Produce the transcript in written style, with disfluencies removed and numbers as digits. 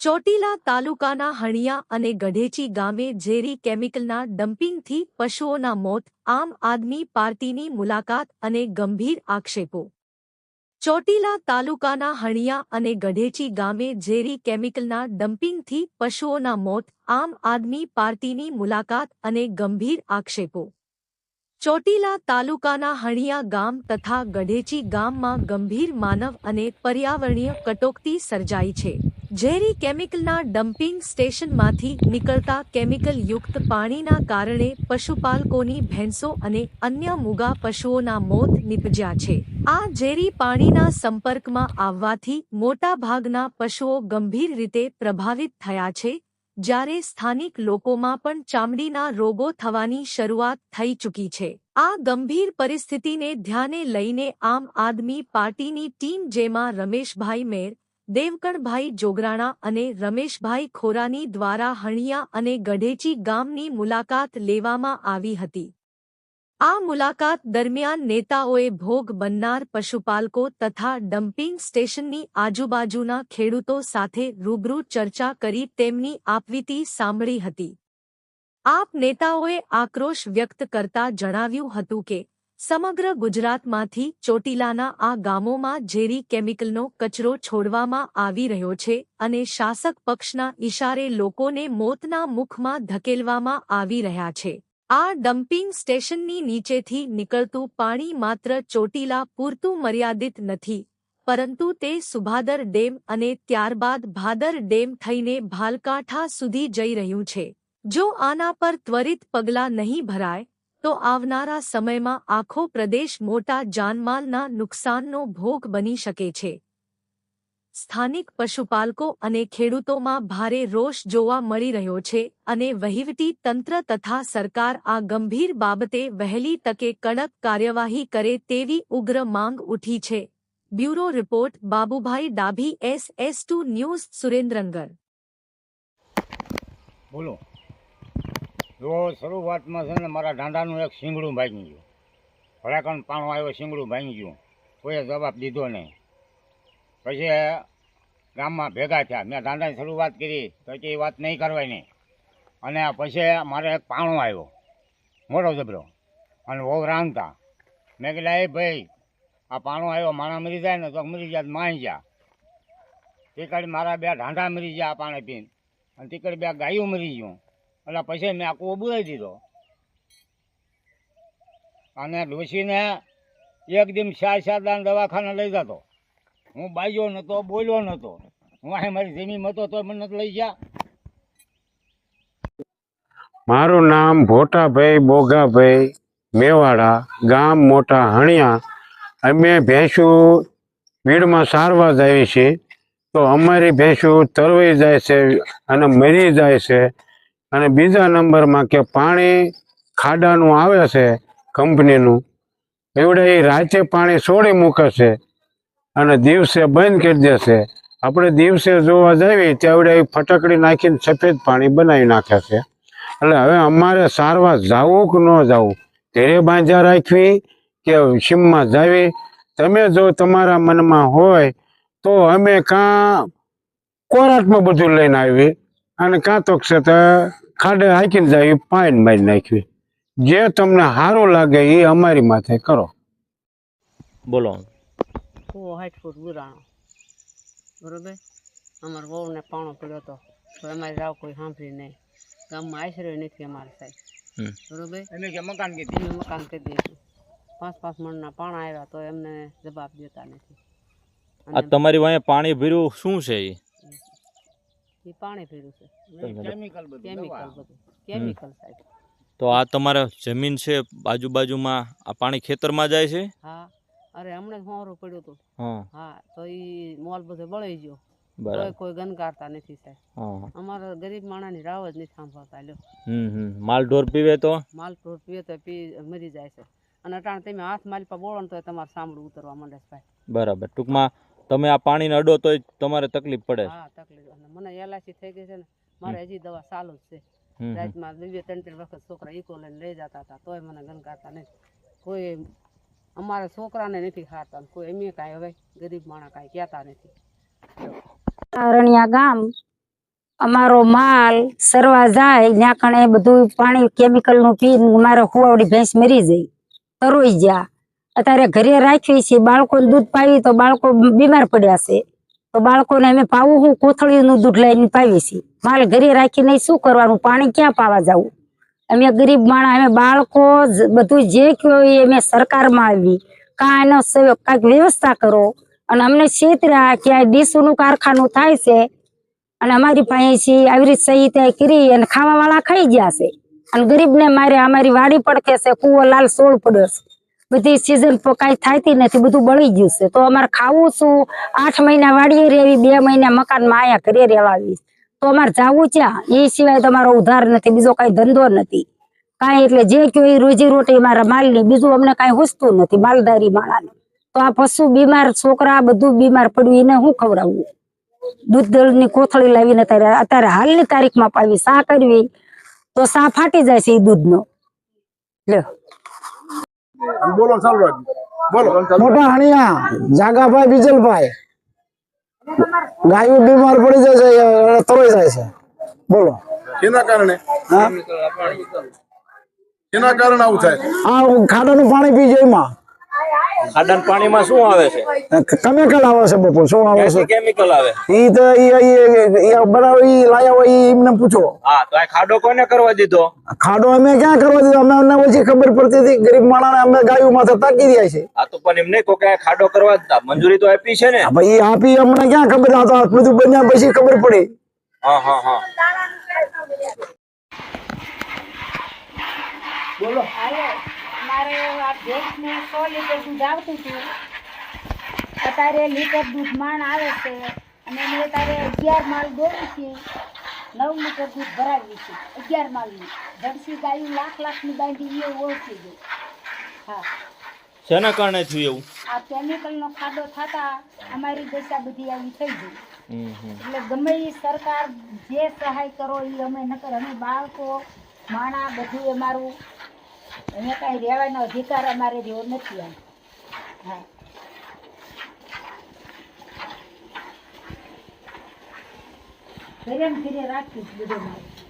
ચોટીલા તાલુકાના હણિયા અને ગઢેચી ગામે ઝેરી કેમિકલના ડમ્પિંગથી પશુઓના મોત, આમ આદમી પાર્ટીની મુલાકાત અને ગંભીર આક્ષેપો। ચોટીલા તાલુકાના હણિયા અને ગઢેચી ગામે ઝેરી કેમિકલના ડમ્પિંગથી પશુઓના મોત, આમ આદમી પાર્ટીની મુલાકાત અને ગંભીર આક્ષેપો। ચોટીલા તાલુકાના હણિયા ગામ તથા ગઢેચી ગામમાં ગંભીર માનવ અને પર્યાવરણીય કટોકટી સર્જાઈ છે। ઝેરી કેમિકલના ડમ્પિંગ સ્ટેશનમાંથી નીકળતા કેમિકલયુક્ત પાણીના કારણે પશુપાલકોની ભેંસો અને અન્ય મૂગા પશુઓના મોત નીપજ્યા છે। આ ઝેરી પાણીના સંપર્કમાં આવવાથી મોટાભાગના પશુઓ ગંભીર રીતે પ્રભાવિત થયા છે, જ્યારે સ્થાનિક લોકોમાં પણ ચામડીના રોગો થવાની શરૂઆત થઈ ચૂકી છે। આ ગંભીર પરિસ્થિતિને ધ્યાને લઈને આમ આદમી પાર્ટીની ટીમ, જેમાં રમેશભાઈ મેર, દેવકણભાઈ જોગરાણા અને રમેશભાઈ ખોરાની દ્વારા હણિયા અને ગઢેચી ગામની મુલાકાત લેવામાં આવી હતી। આ મુલાકાત દરમિયાન નેતાઓએ ભોગ બનનાર પશુપાલકો તથા ડમ્પિંગ સ્ટેશનની આજુબાજુના ખેડૂતો સાથે રૂબરૂ ચર્ચા કરી તેમની આપવીતી સાંભળી હતી। આપ નેતાઓએ આક્રોશ વ્યક્ત કરતા જણાવ્યું હતું કે સમગ્ર ગુજરાતમાંથી ચોટીલાના આ ગામોમાં ઝેરી કેમિકલનો કચરો છોડવામાં આવી રહ્યો છે અને શાસક પક્ષના ઇશારે લોકોને મોતના મુખમાં ધકેલવામાં આવી રહ્યા છે। આ ડમ્પિંગ સ્ટેશનની નીચેથી નીકળતું પાણી માત્ર ચોટીલા પૂરતું મર્યાદિત નથી, પરંતુ તે સુભાદર ડેમ અને ત્યારબાદ ભાદર ડેમ થઈને ભાલકાંઠા સુધી જઈ રહ્યું છે। જો આના પર ત્વરિત પગલાં નહીં ભરાય તો આવનારા સમયમાં આખો પ્રદેશ મોટા જાનમાલના નુકસાનનો ભોગ બની શકે છે। સ્થાનિક પશુપાલકો અને ખેડૂતોમાં ભારે રોષ જોવા મળી રહ્યો છે અને વહીવટી તંત્ર તથા સરકાર આ ગંભીર બાબતે વહેલી તકે કડક કાર્યવાહી કરે તેવી ઉગ્ર માંગ ઉઠી છે। Bureau report Babubhai Dabhi, SS2 news, Surendranagar. બોલો। જો શરૂઆતમાં છે ને મારા ઢાંડાનું એક શીંગડું ભાંગી ગયું, ભડાકાનું પાણું આવ્યો, શીંગડું ભાંગી ગયું, કોઈએ જવાબ દીધો નહીં। પછી ગામમાં ભેગા થયા, મેં ઢાંડાની શરૂઆત કરી તો કે એ વાત નહીં કરવાની, અને પછી મારે એક પાણો આવ્યો મોટો જબરો, અને બહુ રાંધતા, મેં કીધા એ ભાઈ આ પાણો આવ્યો, માણા મરી જાય ને તો મરી ગયા માઈ ગયા। તે કાઢી મારા બે ઢાંડા મરી ગયા આ પાણી પીને, અને તે કાઢી બે ગાયો મરી ગયું, એટલે પછી મેં આ કૂવો બુરાવી દીધો। અને ડોશીને એક દિન 4 દાન દવાખાને લઈ જતો, હું બાજ્યો નહોતો, બોલ્યો નહોતો, હું અહીં મારી જમીન હતો તો મને નથી લઈ ગયા। મારું નામ ભોટાભાઈ બોગાભાઈ મેવાડા, ગામ મોટા હણિયા। અમે ભેંસું ભીડમાં સારવા જાય છે તો અમારી ભેંસું તરવાઈ જાય છે અને મરી જાય છે। અને બીજા નંબરમાં કે પાણી ખાડાનું આવે છે કંપનીનું, એવડે એ રાતે પાણી છોડી મૂકે છે અને દિવસે બંધ કરી દે છે। આપણે દિવસે જોવા જઈએ ત્યાં ફટકડી નાખીને સફેદ પાણી બનાવી નાખે છે। એટલે હવે અમારે સારવાર જવું કે ન જવું, ઘરે બાંધ્યા રાખવી કે સીમમાં જાવી, તમે જો તમારા મનમાં હોય તો અમે કાં કોરાટમાં બધું લઈને આવી અને કાં તો ખાડે હાંકીને જાવી, પાણી મારી નાખવી। જે તમને સારું લાગે એ અમારી માથે કરો। બોલો। હું 60 ફૂટ ગુરાણો, બરોબર। અમારા વહુને પાણો પડ્યો હતો તો એમાં જાવ કોઈ સાંભળી નહીં, ગામમાં આશરો નથી અમારે સાહેબ, બરોબર। એમ કે મકાન કીધી, અમે મકાન કરી દઈશું, 5-5 મણના પાણા આવ્યા તો એમને જવાબ દેતા નથી। આ તમારી વાંહે પાણી ભર્યું શું છે એ પાણી પીરું છે, કેમિકલ બધું, કેમિકલ સાહેબ। તો આ તમારે જમીન છે આજુબાજુમાં, આ પાણી ખેતરમાં જાય છે? હા, અરે હમણાં હોરું પડ્યું હતું, હા હા, તો એ મોલ બધો બળી ગયો, બરાબર, કોઈ ગનકારતા નથી સાહેબ। અમારા ગરીબ માણસની રાવ જ નથી સાંભળતા લ્યો। માલ ઢોર પીવે તો માલ ઢોર પીવે તો મરી જાય છે, અને અટાણે તમે હાથ માલ પર બોલો ને તો તમારે સાંભળું ઉતરવા માંડે છે ભાઈ। બરાબર, ટૂંકમાં તમે આ પાણીને અડો તો તમારે તકલીફ પડે? હા તકલીફ, અને મને એલાચી થઈ ગઈ છે ને, મારે હજી દવા ચાલુ જ છે। રાતમાં 2-3 વખત છોકરા ઈકો લઈને લઈ જતા હતા તોય મને ગનકારતા નથી કોઈ, અમારા છોકરાને નથી ખાતા કોઈ, એમ કાંઈ હવે ગરીબ માણસ કાંઈ કહેતા નથી। રણિયા ગામ અમારો માલ સરવા જાય ત્યાં કણે બધું પાણી કેમિકલ નું પીને મારે હુવાવડી ભેંસ મરી જાય, તરોઈ ગયા. અત્યારે ઘરે રાખવી છે, બાળકોને દૂધ પાવી તો બાળકો બીમાર પડ્યા છે, તો બાળકોને અમે પાવું હું કોથળીનું દૂધ લઈને પાવી છીએ. માલ ઘરે રાખીને શું કરવાનું, પાણી ક્યાં પાવા જવું? અમે ગરીબ માણસ, અમે બાળકો બધું જે કહ્યું એ અમે સરકારમાં આવી, કાંઈ એનો કાંઈક વ્યવસ્થા કરો. અને અમને છેતર્યા કે આ ડીસુનું કારખાનું થાય છે અને અમારી પાસે આવી રીતે સહી ત્યાં કરી અને ખાવા વાળા ખાઈ ગયા છે, અને ગરીબને મારે અમારી વાડી પડકે છે, કૂવો લાલ સોળ પડ્યો છે, બધી સિઝન કાંઈ થાતી નથી, બધું બળી ગયું છે. તો અમારે ખાવું શું? 8 મહિના વાડીએ રહેવી, 2 મહિના મકાનમાં આયા ઘરે રહેવાવી, તો અમારે જાવું ક્યાં? એ સિવાય તમારો ઉધાર નથી, બીજો કાંઈ ધંધો નથી કાંઈ. એટલે જે કયો એ રોજી રોટી મારા માલની, બીજું અમને કાંઈ હુસતું નથી માલધારી માણાને. તો આ પશુ બીમાર, છોકરા બધું બીમાર પડ્યું, એને શું ખવડાવવું? દૂધ દળની કોથળી લાવીને અત્યારે હાલની તારીખમાં પાવી, સા કરવી તો સા ફાટી જાય છે એ દૂધનો. લ્યો બોલો ચાલુ બોલો. મોટા હણિયા જાગાભાઈ બીજલભાઈ, ગાયું બીમાર પડી જાય છે, તરોઈ જાય છે. બોલો એના કારણે એના કારણે આવું થાય. આ ખાડાનું પાણી પી જાય, એમાં ખાડાના પાણીમાં શું આવે છે? કેમિકલ આવે છે. બપોર શું આવે છે? કેમિકલ આવે. ઈ તો બનાવે, ઈ લાયા હોય, ઈ એમને પૂછો. હા, તો આ ખાડો કોને કરવા દીધો? ખાડો અમે ક્યાં કરવા દીધો? અમને ઓછી ખબર પડતી હતી, ગરીબ માણસ અમે ગાયું માથે તાકી રહ્યા છે. આ તો પણ એમને કો કે ખાડો કરવા મંજૂરી તો આપી છે ને? ભાઈ આપી, અમને ક્યાં ખબર? આ તો બધું બન્યા પછી ખબર પડી. હા હા હા. બોલો. મારે આ ભેંસને 100 લીટર દૂધ આવતું હતું, અત્યારે લીટર દૂધ માણ આવે છે, અને મેં અત્યારે 11 માલ દોરી છે, 9 લીટર દૂધ ભરાવી છે 11 માલની. જર્સી ગાયું લાખની બાંધી એ ઓળખી ગઈ. હા, શેના કારણે થયું એવું? આ કેમિકલનો ખાડો થતા અમારી દશા બધી આવી થઈ ગઈ. એટલે ગમે એ સરકાર જે સહાય કરો એ અમે નકર, અમે બાળકો માણા બધું અમારું, અહીંયા કાંઈ રહેવાનો અધિકાર અમારે રહ્યો નથી. હા, ઘરે રાખીશ બધું મારું.